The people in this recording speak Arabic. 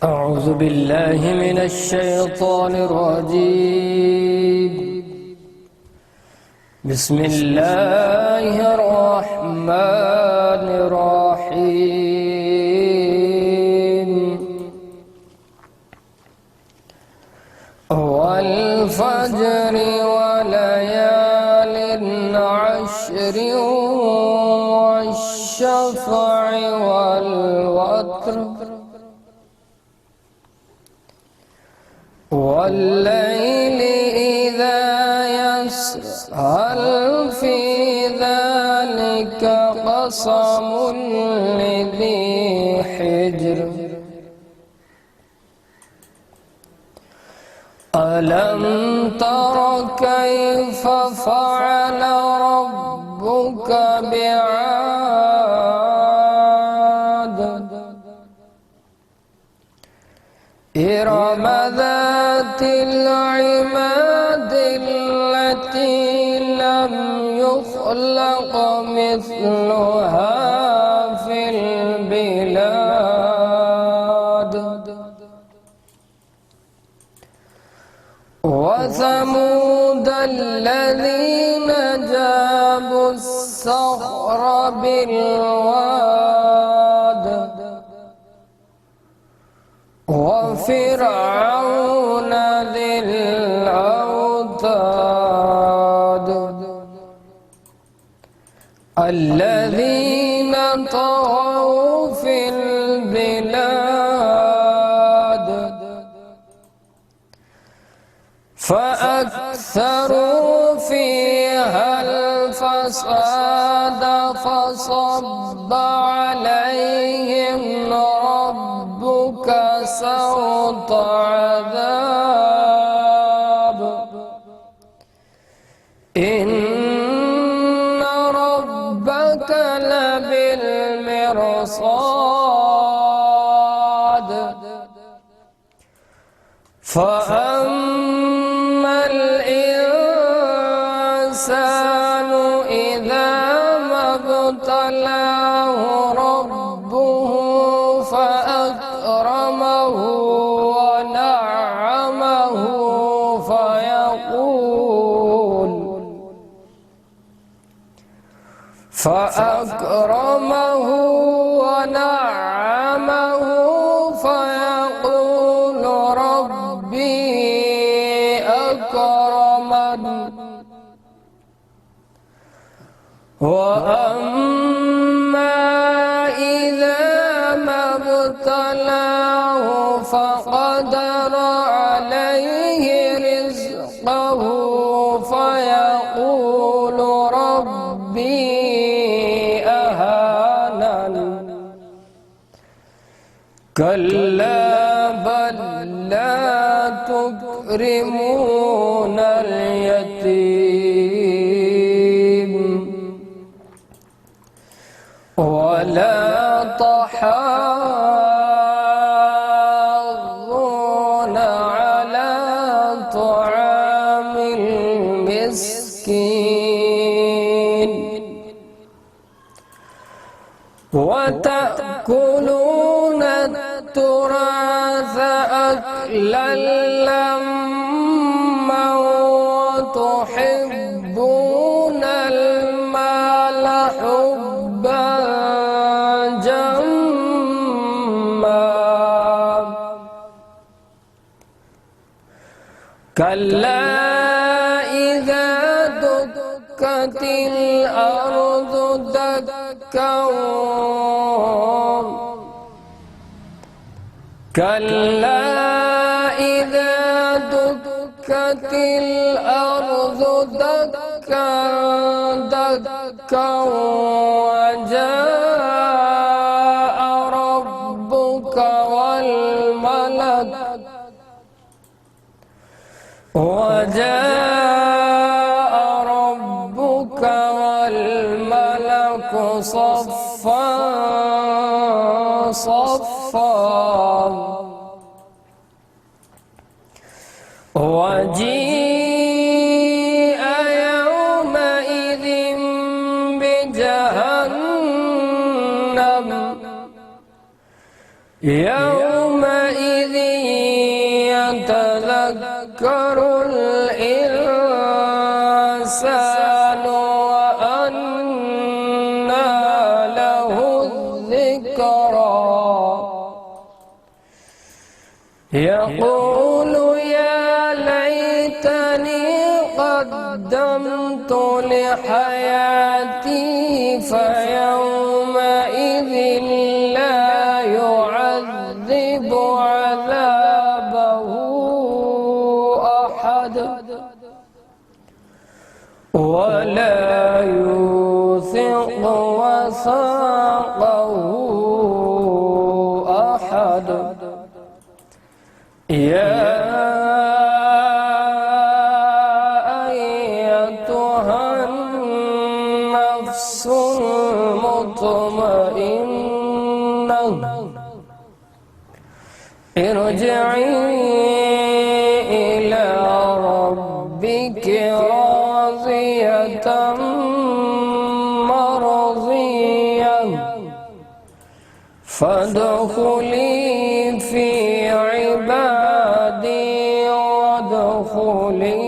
أعوذ بالله من الشيطان الرجيم. بسم الله الرحمن الرحيم. والفجر وليال عشر والشفع والوتر والليل إذا يسر هل في ذلك قسم لذي حجر ألم تر كيف فعل ربك بعاد إرم ذات العماد التي لم يخلق مثلها في البلاد وثمود الذين جابوا الصخر بالواد وفرعون ذي الأوتاد الذين طغوا في البلاد فأكثروا فيها الفساد فصب عليهم ربك سوط عذاب إن ربك لبالمرصاد فأما الإنسان إذا ما ابتلاه ربه فأكرمه ونعمه فيقول ربي أكرمن وأما إذا ما ابتلاه فقدر عليه رزقه فيقول ربي أهانن كلا بل لا تكرمون اليتيم ولا تحاضون على طعام المسكين وتأكلون التراث أكلا لما وتحبون المال حبا جما كلا إذا دكت الأرض دكا كلا إذا دكت الأرض دكا دكا وجاء ربك والملك صفا صفا وجيء يومئذ بجهنم يومئذ يذكر الإنسان وأنى له الذكرى يقول يا ليتني قدمت لحياتي فيومئذ لا يعذب عذابه أحد ولا يوثق وثاقه أحد يا أيتها النفس المطمئنة ارجعي إلى ربك راضية مرضية فادخلي في عبادي وادخلي